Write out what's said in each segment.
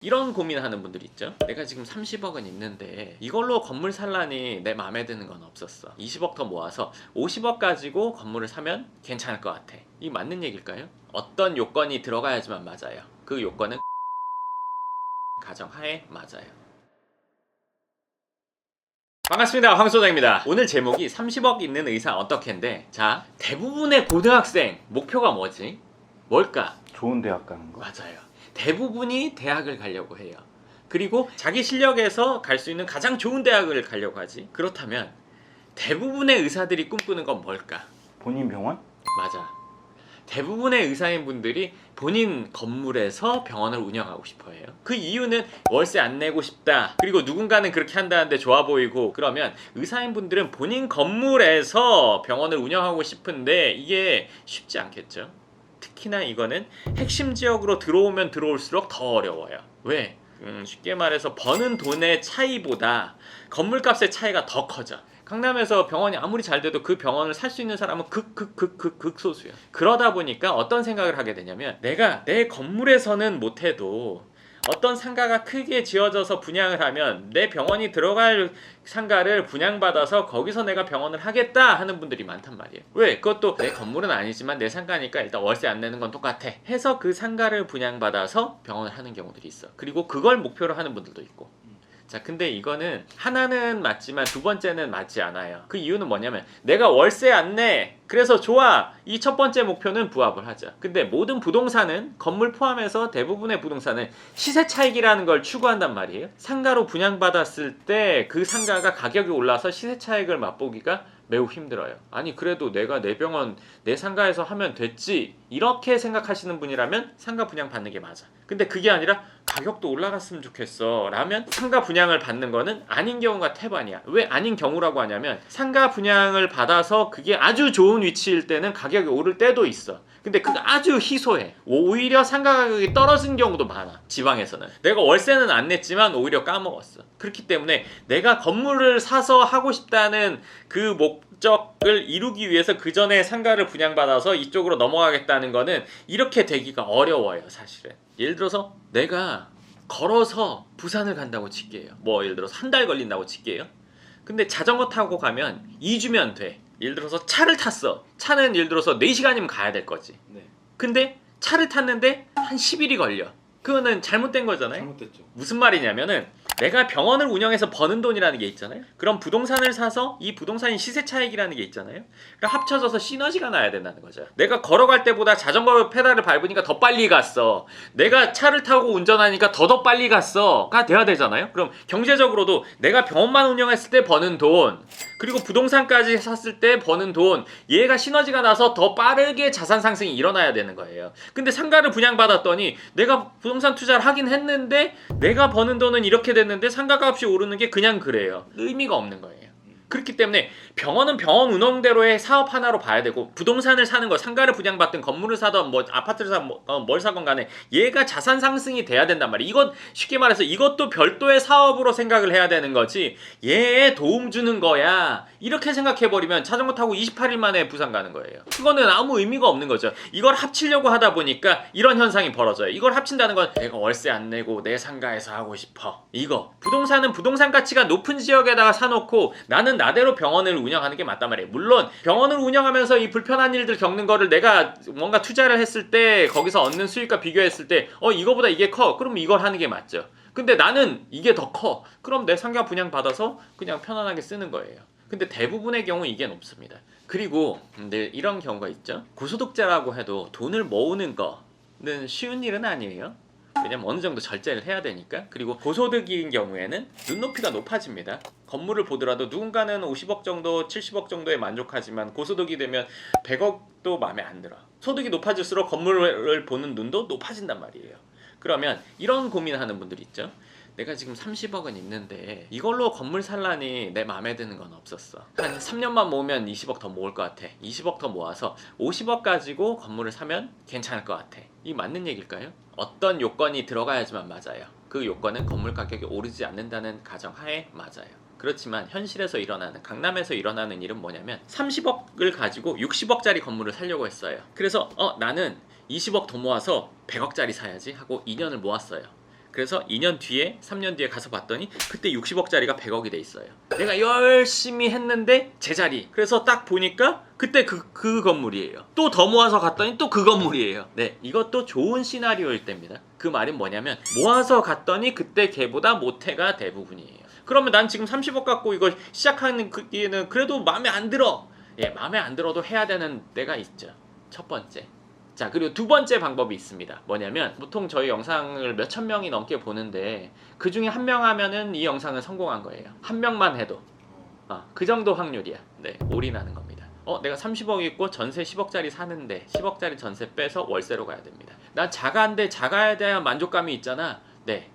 이런 고민하는 분들 있죠. 내가 지금 30억은 있는데 이걸로 건물 살라니 내 마음에 드는 건 없었어. 20억 더 모아서 50억 가지고 건물을 사면 괜찮을 것 같아. 이 맞는 얘기일까요? 어떤 요건이 들어가야지만 맞아요. 그 요건은 가정하에 맞아요. 반갑습니다. 황소장입니다. 오늘 제목이 30억 있는 의사 어떻게인데, 자, 대부분의 고등학생 목표가 뭐지? 뭘까? 좋은 대학 가는 거. 맞아요. 대부분이 대학을 가려고 해요. 그리고 자기 실력에서 갈 수 있는 가장 좋은 대학을 가려고 하지. 그렇다면 대부분의 의사들이 꿈꾸는 건 뭘까? 본인 병원? 맞아. 대부분의 의사인 분들이 본인 건물에서 병원을 운영하고 싶어 해요. 그 이유는 월세 안 내고 싶다. 그리고 누군가는 그렇게 한다는데 좋아 보이고. 그러면 의사인 분들은 본인 건물에서 병원을 운영하고 싶은데 이게 쉽지 않겠죠. 특히나 이거는 핵심 지역으로 들어오면 들어올수록 더 어려워요. 왜? 쉽게 말해서 버는 돈의 차이보다 건물값의 차이가 더 커져. 강남에서 병원이 아무리 잘 돼도 그 병원을 살 수 있는 사람은 극소수야. 그러다 보니까 어떤 생각을 하게 되냐면, 내가 내 건물에서는 못해도 어떤 상가가 크게 지어져서 분양을 하면 내 병원이 들어갈 상가를 분양받아서 거기서 내가 병원을 하겠다 하는 분들이 많단 말이에요. 왜? 그것도 내 건물은 아니지만 내 상가니까 일단 월세 안 내는 건 똑같아 해서 그 상가를 분양받아서 병원을 하는 경우들이 있어. 그리고 그걸 목표로 하는 분들도 있고. 자, 근데 이거는 하나는 맞지만 두 번째는 맞지 않아요. 그 이유는 뭐냐면, 내가 월세 안 내, 그래서 좋아, 이 첫 번째 목표는 부합을 하죠. 근데 모든 부동산은, 건물 포함해서 대부분의 부동산은 시세 차익이라는 걸 추구한단 말이에요. 상가로 분양받았을 때 그 상가가 가격이 올라서 시세 차익을 맛보기가 매우 힘들어요. 아니, 그래도 내가 내 병원 내 상가에서 하면 됐지, 이렇게 생각하시는 분이라면 상가 분양 받는 게 맞아. 근데 그게 아니라 가격도 올라갔으면 좋겠어 라면 상가 분양을 받는 거는 아닌 경우가 태반이야. 왜 아닌 경우라고 하냐면, 상가 분양을 받아서 그게 아주 좋은 위치일 때는 가격이 오를 때도 있어. 근데 그게 아주 희소해. 오히려 상가 가격이 떨어진 경우도 많아. 지방에서는 내가 월세는 안 냈지만 오히려 까먹었어. 그렇기 때문에 내가 건물을 사서 하고 싶다는 그 목적을 이루기 위해서 그 전에 상가를 분양받아서 이쪽으로 넘어가겠다는 거는 이렇게 되기가 어려워요, 사실은. 예를 들어서 내가 걸어서 부산을 간다고 칠게요. 뭐 예를 들어서 한 달 걸린다고 칠게요. 근데 자전거 타고 가면 2주면 돼. 예를 들어서 차를 탔어. 차는 예를 들어서 4시간이면 가야 될 거지. 네. 근데 차를 탔는데 한 10일이 걸려. 그거는 잘못된 거잖아요. 잘못됐죠. 무슨 말이냐면은, 내가 병원을 운영해서 버는 돈이라는 게 있잖아요. 그럼 부동산을 사서 이 부동산이 시세 차익이라는 게 있잖아요. 그러니까 합쳐져서 시너지가 나야 된다는 거죠. 내가 걸어갈 때보다 자전거 페달을 밟으니까 더 빨리 갔어. 내가 차를 타고 운전하니까 더 빨리 갔어가 돼야 되잖아요. 그럼 경제적으로도 내가 병원만 운영했을 때 버는 돈, 그리고 부동산까지 샀을 때 버는 돈, 얘가 시너지가 나서 더 빠르게 자산 상승이 일어나야 되는 거예요. 근데 상가를 분양받았더니 내가 부동산 투자를 하긴 했는데 내가 버는 돈은 이렇게 됐는데 상가값이 오르는 게 그냥 그래요. 의미가 없는 거예요. 그렇기 때문에 병원은 병원 운영대로의 사업 하나로 봐야 되고, 부동산을 사는 거, 상가를 분양받든 건물을 사든 뭐 아파트를 사든 뭘 사건 간에 얘가 자산 상승이 돼야 된단 말이에요. 이건 쉽게 말해서 이것도 별도의 사업으로 생각을 해야 되는 거지, 얘에 도움 주는 거야 이렇게 생각해버리면 자전거 타고 28일 만에 부산 가는 거예요. 그거는 아무 의미가 없는 거죠. 이걸 합치려고 하다 보니까 이런 현상이 벌어져요. 이걸 합친다는 건 내가 월세 안 내고 내 상가에서 하고 싶어, 이거. 부동산은 부동산 가치가 높은 지역에다가 사놓고 나는 나대로 병원을 운영하는 게 맞단 말이에요. 물론 병원을 운영하면서 이 불편한 일들 겪는 거를 내가 뭔가 투자를 했을 때 거기서 얻는 수익과 비교했을 때 이거보다 이게 커, 그럼 이걸 하는 게 맞죠. 근데 나는 이게 더 커, 그럼 내 상가 분양 받아서 그냥 편안하게 쓰는 거예요. 근데 대부분의 경우 이게 없습니다. 그리고 근데 이런 경우가 있죠. 고소득자라고 해도 돈을 모으는 거는 쉬운 일은 아니에요. 왜냐면 어느 정도 절제를 해야 되니까. 그리고 고소득인 경우에는 눈높이가 높아집니다. 건물을 보더라도 누군가는 50억 정도, 70억 정도에 만족하지만 고소득이 되면 100억도 마음에 안 들어. 소득이 높아질수록 건물을 보는 눈도 높아진단 말이에요. 그러면 이런 고민하는 분들이 있죠. 내가 지금 30억은 있는데 이걸로 건물 살라니 내 마음에 드는 건 없었어. 한 3년만 모으면 20억 더 모을 것 같아. 20억 더 모아서 50억 가지고 건물을 사면 괜찮을 것 같아. 이 맞는 얘기일까요? 어떤 요건이 들어가야지만 맞아요. 그 요건은 건물 가격이 오르지 않는다는 가정하에 맞아요. 그렇지만 현실에서 일어나는, 강남에서 일어나는 일은 뭐냐면, 30억을 가지고 60억짜리 건물을 사려고 했어요. 그래서 나는 20억 더 모아서 100억짜리 사야지 하고 2년을 모았어요. 그래서 2년 뒤에 3년 뒤에 가서 봤더니 그때 60억짜리가 100억이 돼 있어요. 내가 열심히 했는데 제자리. 그래서 딱 보니까 그때 그 건물이에요. 또 더 모아서 갔더니 또 그 건물이에요. 네, 이것도 좋은 시나리오일 때입니다. 그 말은 뭐냐면 모아서 갔더니 그때 걔보다 모태가 대부분이에요. 그러면 난 지금 30억 갖고 이거 시작하는 그기에는 그래도 마음에 안 들어. 예, 마음에 안 들어도 해야 되는 때가 있죠. 첫 번째. 자, 그리고 두 번째 방법이 있습니다. 뭐냐면 보통 저희 영상을 몇천 명이 넘게 보는데 그 중에 한 명 하면은 이 영상은 성공한 거예요. 한 명만 해도 그 정도 확률이야. 네, 올인하는 겁니다. 내가 30억 있고 전세 10억짜리 사는데 10억짜리 전세 빼서 월세로 가야 됩니다. 난 자가인데 자가에 대한 만족감이 있잖아. 네,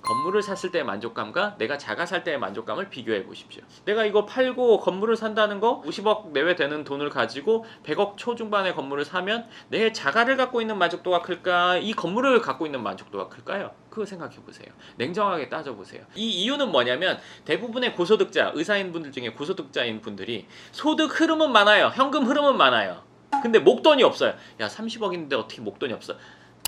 건물을 샀을 때의 만족감과 내가 자가 살 때의 만족감을 비교해 보십시오. 내가 이거 팔고 건물을 산다는 거 50억 내외 되는 돈을 가지고 100억 초중반의 건물을 사면 내 자가를 갖고 있는 만족도가 클까? 이 건물을 갖고 있는 만족도가 클까요? 그거 생각해 보세요. 냉정하게 따져 보세요. 이 이유는 뭐냐면 대부분의 고소득자, 의사인 분들 중에 고소득자인 분들이 소득 흐름은 많아요. 현금 흐름은 많아요. 근데 목돈이 없어요. 야, 30억인데 어떻게 목돈이 없어?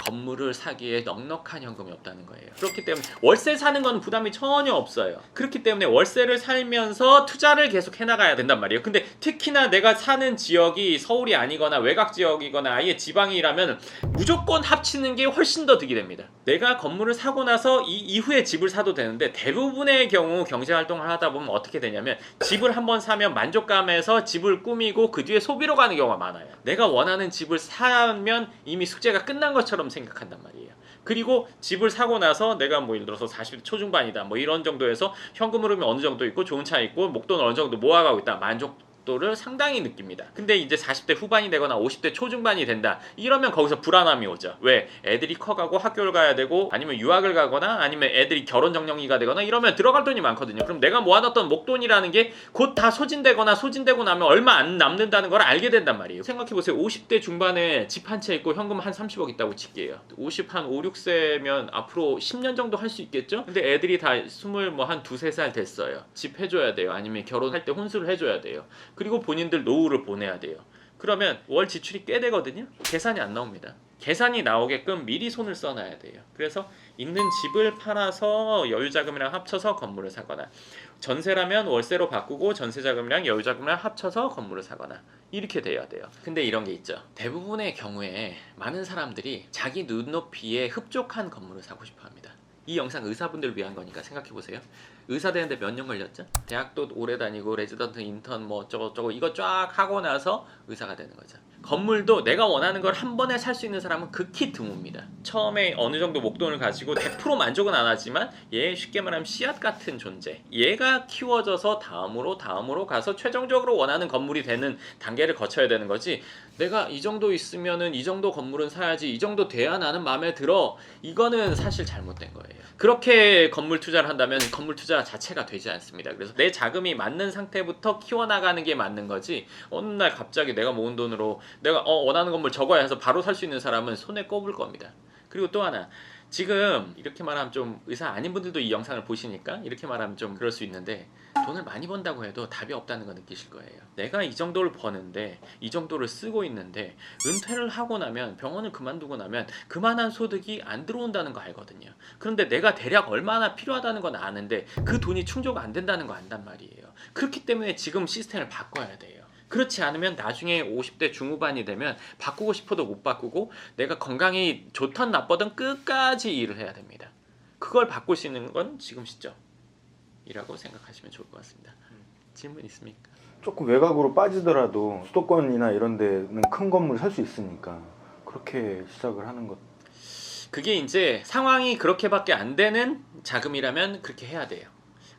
건물을 사기에 넉넉한 현금이 없다는 거예요. 그렇기 때문에 월세 사는 건 부담이 전혀 없어요. 그렇기 때문에 월세를 살면서 투자를 계속 해나가야 된단 말이에요. 근데 특히나 내가 사는 지역이 서울이 아니거나 외곽 지역이거나 아예 지방이라면 무조건 합치는 게 훨씬 더 득이 됩니다. 내가 건물을 사고 나서 이 이후에 집을 사도 되는데 대부분의 경우 경제활동을 하다 보면 어떻게 되냐면 집을 한번 사면 만족감에서 집을 꾸미고 그 뒤에 소비로 가는 경우가 많아요. 내가 원하는 집을 사면 이미 숙제가 끝난 것처럼 생각한단 말이에요. 그리고 집을 사고 나서 내가 뭐 예를 들어서 40대 초중반이다 뭐 이런 정도에서 현금 흐름이 어느 정도 있고 좋은 차 있고 목돈을 어느 정도 모아가고 있다. 만족도를 상당히 느낍니다. 근데 이제 40대 후반이 되거나 50대 초중반이 된다. 이러면 거기서 불안함이 오죠. 왜? 애들이 커가고 학교를 가야 되고 아니면 유학을 가거나 아니면 애들이 결혼 정년기가 되거나 이러면 들어갈 돈이 많거든요. 그럼 내가 모아놨던 목돈이라는 게 곧 다 소진되거나 소진되고 나면 얼마 안 남는다는 걸 알게 된단 말이에요. 생각해보세요. 50대 중반에 집 한 채 있고 현금 한 30억 있다고 칠게요. 50 한 5, 6세면 앞으로 10년 정도 할 수 있겠죠? 근데 애들이 다 20 뭐 한 2, 3살 됐어요. 집 해줘야 돼요. 아니면 결혼할 때 혼수를 해줘야 돼요. 그리고 본인들 노후를 보내야 돼요. 그러면 월 지출이 꽤 되거든요. 계산이 안 나옵니다. 계산이 나오게끔 미리 손을 써놔야 돼요. 그래서 있는 집을 팔아서 여유자금이랑 합쳐서 건물을 사거나 전세라면 월세로 바꾸고 전세자금이랑 여유자금이랑 합쳐서 건물을 사거나 이렇게 돼야 돼요. 근데 이런 게 있죠. 대부분의 경우에 많은 사람들이 자기 눈높이에 흡족한 건물을 사고 싶어 합니다. 이 영상 의사분들을 위한 거니까 생각해보세요. 의사 되는데 몇 년 걸렸죠? 대학도 오래 다니고 레지던트 인턴 뭐 어쩌고저쩌고 이거 쫙 하고 나서 의사가 되는 거죠. 건물도 내가 원하는 걸 한 번에 살 수 있는 사람은 극히 드뭅니다. 처음에 어느 정도 목돈을 가지고 100% 만족은 안 하지만 얘 쉽게 말하면 씨앗 같은 존재. 얘가 키워져서 다음으로 가서 최종적으로 원하는 건물이 되는 단계를 거쳐야 되는 거지. 내가 이 정도 있으면은 이 정도 건물은 사야지, 이 정도 돼야 나는 마음에 들어. 이거는 사실 잘못된 거예요. 그렇게 건물 투자를 한다면 건물 투자 자체가 되지 않습니다. 그래서 내 자금이 맞는 상태부터 키워나가는 게 맞는 거지. 어느 날 갑자기 내가 모은 돈으로 내가 원하는 건물 적어야 해서 바로 살 수 있는 사람은 손에 꼽을 겁니다. 그리고 또 하나, 지금 이렇게 말하면 좀 의사 아닌 분들도 이 영상을 보시니까 이렇게 말하면 좀 그럴 수 있는데 돈을 많이 번다고 해도 답이 없다는 거 느끼실 거예요. 내가 이 정도를 버는데 이 정도를 쓰고 있는데 은퇴를 하고 나면 병원을 그만두고 나면 그만한 소득이 안 들어온다는 거 알거든요. 그런데 내가 대략 얼마나 필요하다는 건 아는데 그 돈이 충족 안 된다는 거 안단 말이에요. 그렇기 때문에 지금 시스템을 바꿔야 돼요. 그렇지 않으면 나중에 50대 중후반이 되면 바꾸고 싶어도 못 바꾸고 내가 건강이 좋든 나쁘든 끝까지 일을 해야 됩니다. 그걸 바꿀 수 있는 건 지금 시점이라고 생각하시면 좋을 것 같습니다. 질문 있습니까? 조금 외곽으로 빠지더라도 수도권이나 이런 데는 큰 건물 살 수 있으니까 그렇게 시작을 하는 것. 그게 이제 상황이 그렇게밖에 안 되는 자금이라면 그렇게 해야 돼요.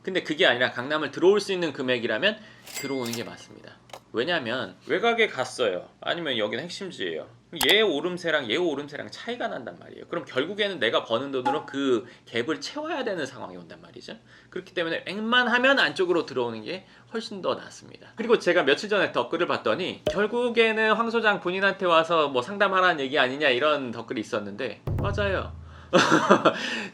근데 그게 아니라 강남을 들어올 수 있는 금액이라면 들어오는 게 맞습니다. 왜냐하면 외곽에 갔어요. 아니면 여기는 핵심지예요. 얘 오름세랑 얘 오름세랑 차이가 난단 말이에요. 그럼 결국에는 내가 버는 돈으로 그 갭을 채워야 되는 상황이 온단 말이죠. 그렇기 때문에 웬만하면 안쪽으로 들어오는 게 훨씬 더 낫습니다. 그리고 제가 며칠 전에 댓글을 봤더니 결국에는 황 소장 본인한테 와서 뭐 상담하라는 얘기 아니냐 이런 댓글이 있었는데 맞아요.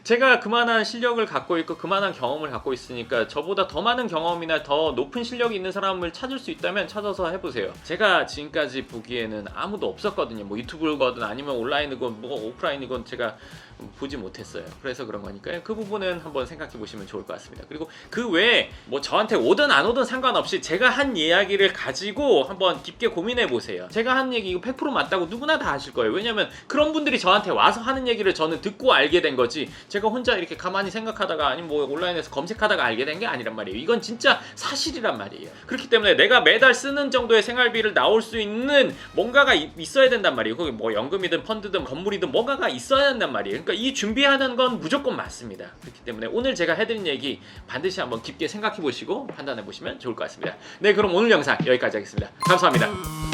제가 그만한 실력을 갖고 있고 그만한 경험을 갖고 있으니까 저보다 더 많은 경험이나 더 높은 실력이 있는 사람을 찾을 수 있다면 찾아서 해보세요. 제가 지금까지 보기에는 아무도 없었거든요. 뭐 유튜브거든 아니면 온라인이건 뭐 오프라인이건 제가 보지 못했어요. 그래서 그런 거니까요. 그 부분은 한번 생각해 보시면 좋을 것 같습니다. 그리고 그 외에 뭐 저한테 오든 안 오든 상관없이 제가 한 이야기를 가지고 한번 깊게 고민해 보세요. 제가 한 얘기 이거 100% 맞다고 누구나 다 아실 거예요. 왜냐면 그런 분들이 저한테 와서 하는 얘기를 저는 듣고 알게 된 거지 제가 혼자 이렇게 가만히 생각하다가 아니면 뭐 온라인에서 검색하다가 알게 된 게 아니란 말이에요. 이건 진짜 사실이란 말이에요. 그렇기 때문에 내가 매달 쓰는 정도의 생활비를 나올 수 있는 뭔가가 있어야 된단 말이에요. 거기 뭐 연금이든 펀드든 건물이든 뭔가가 있어야 한단 말이에요. 그러니까 이 준비하는 건 무조건 맞습니다. 그렇기 때문에 오늘 제가 해드린 얘기 반드시 한번 깊게 생각해 보시고 판단해 보시면 좋을 것 같습니다. 네, 그럼 오늘 영상 여기까지 하겠습니다. 감사합니다.